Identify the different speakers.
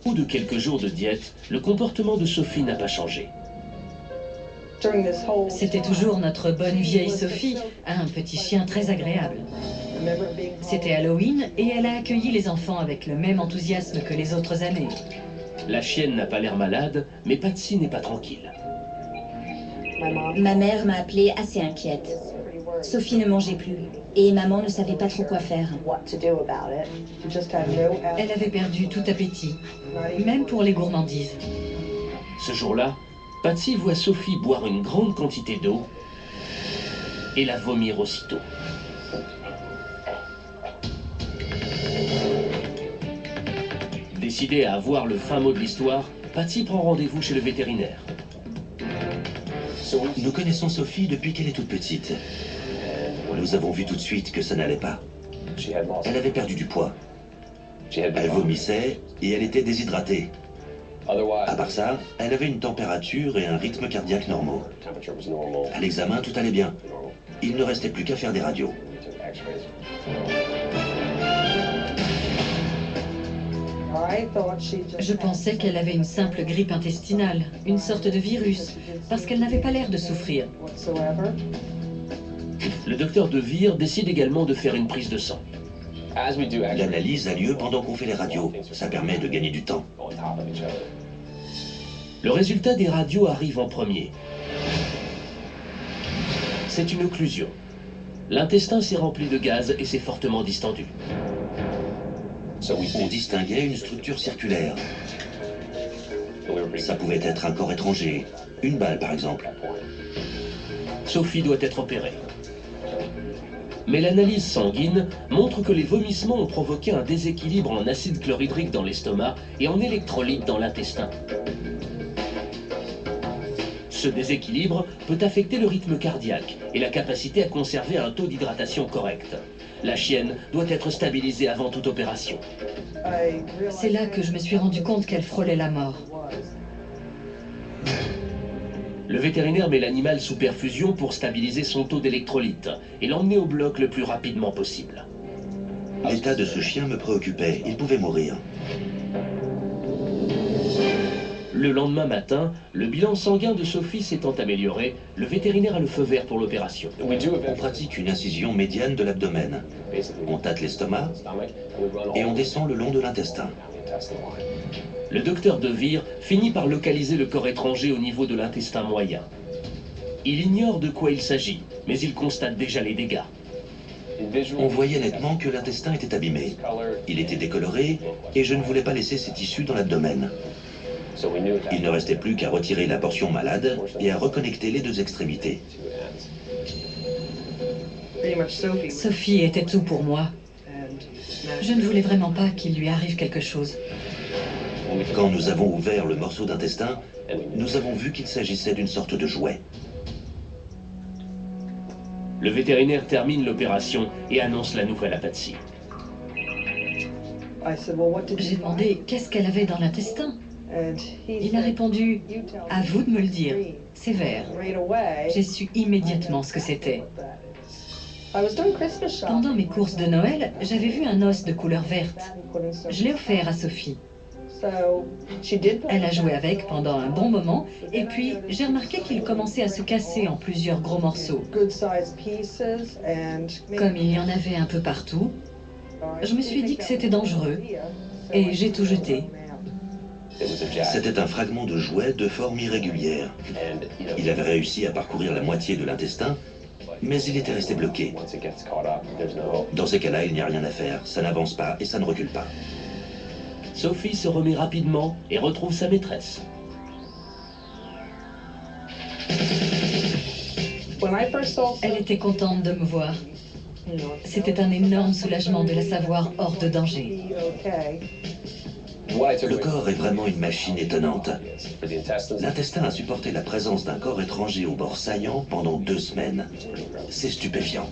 Speaker 1: Au bout de quelques jours de diète, le comportement de Sophie n'a pas changé.
Speaker 2: C'était toujours notre bonne vieille Sophie, un petit chien très agréable. C'était Halloween et elle a accueilli les enfants avec le même enthousiasme que les autres années.
Speaker 1: La chienne n'a pas l'air malade, mais Patsy n'est pas tranquille.
Speaker 3: Ma mère m'a appelée assez inquiète. Sophie ne mangeait plus et maman ne savait pas trop quoi faire.
Speaker 2: Elle avait perdu tout appétit, même pour les gourmandises.
Speaker 1: Ce jour-là, Patsy voit Sophie boire une grande quantité d'eau et la vomir aussitôt. Décidée à avoir le fin mot de l'histoire, Patsy prend rendez-vous chez le vétérinaire.
Speaker 4: Nous connaissons Sophie depuis qu'elle est toute petite. Nous avons vu tout de suite que ça n'allait pas. Elle avait perdu du poids. Elle vomissait et elle était déshydratée. À part ça, elle avait une température et un rythme cardiaque normaux. À l'examen, tout allait bien. Il ne restait plus qu'à faire des radios.
Speaker 2: Je pensais qu'elle avait une simple grippe intestinale, une sorte de virus, parce qu'elle n'avait pas l'air de souffrir.
Speaker 1: Le docteur De Vere décide également de faire une prise de sang.
Speaker 4: L'analyse a lieu pendant qu'on fait les radios. Ça permet de gagner du temps.
Speaker 1: Le résultat des radios arrive en premier. C'est une occlusion. L'intestin s'est rempli de gaz et s'est fortement distendu.
Speaker 4: On distinguait une structure circulaire. Ça pouvait être un corps étranger, une balle par exemple.
Speaker 1: Sophie doit être opérée. Mais l'analyse sanguine montre que les vomissements ont provoqué un déséquilibre en acide chlorhydrique dans l'estomac et en électrolytes dans l'intestin. Ce déséquilibre peut affecter le rythme cardiaque et la capacité à conserver un taux d'hydratation correct. La chienne doit être stabilisée avant toute opération.
Speaker 2: C'est là que je me suis rendu compte qu'elle frôlait la mort.
Speaker 1: Le vétérinaire met l'animal sous perfusion pour stabiliser son taux d'électrolyte et l'emmener au bloc le plus rapidement possible.
Speaker 4: L'état de ce chien me préoccupait. Il pouvait mourir.
Speaker 1: Le lendemain matin, le bilan sanguin de Sophie s'étant amélioré, le vétérinaire a le feu vert pour l'opération.
Speaker 4: On pratique une incision médiane de l'abdomen. On tâte l'estomac et on descend le long de l'intestin.
Speaker 1: Le docteur De Vere finit par localiser le corps étranger au niveau de l'intestin moyen. Il ignore de quoi il s'agit, mais il constate déjà les dégâts.
Speaker 4: On voyait nettement que l'intestin était abîmé. Il était décoloré et je ne voulais pas laisser ces tissus dans l'abdomen. Il ne restait plus qu'à retirer la portion malade et à reconnecter les deux extrémités.
Speaker 2: Sophie était tout pour moi. Je ne voulais vraiment pas qu'il lui arrive quelque chose.
Speaker 4: Quand nous avons ouvert le morceau d'intestin, nous avons vu qu'il s'agissait d'une sorte de jouet.
Speaker 1: Le vétérinaire termine l'opération et annonce la nouvelle à Patsy.
Speaker 2: J'ai demandé qu'est-ce qu'elle avait dans l'intestin. Il a répondu « À vous de me le dire, c'est vert ». J'ai su immédiatement ce que c'était. Pendant mes courses de Noël, j'avais vu un os de couleur verte. Je l'ai offert à Sophie. Elle a joué avec pendant un bon moment, et puis j'ai remarqué qu'il commençait à se casser en plusieurs gros morceaux. Comme il y en avait un peu partout, je me suis dit que c'était dangereux, et j'ai tout jeté.
Speaker 4: C'était un fragment de jouet de forme irrégulière. Il avait réussi à parcourir la moitié de l'intestin, mais il était resté bloqué. Dans ces cas-là, il n'y a rien à faire. Ça n'avance pas et ça ne recule pas.
Speaker 1: Sophie se remet rapidement et retrouve sa maîtresse.
Speaker 2: Elle était contente de me voir. C'était un énorme soulagement de la savoir hors de danger.
Speaker 4: Le corps est vraiment une machine étonnante. L'intestin a supporté la présence d'un corps étranger au bord saillant pendant 2 semaines. C'est stupéfiant.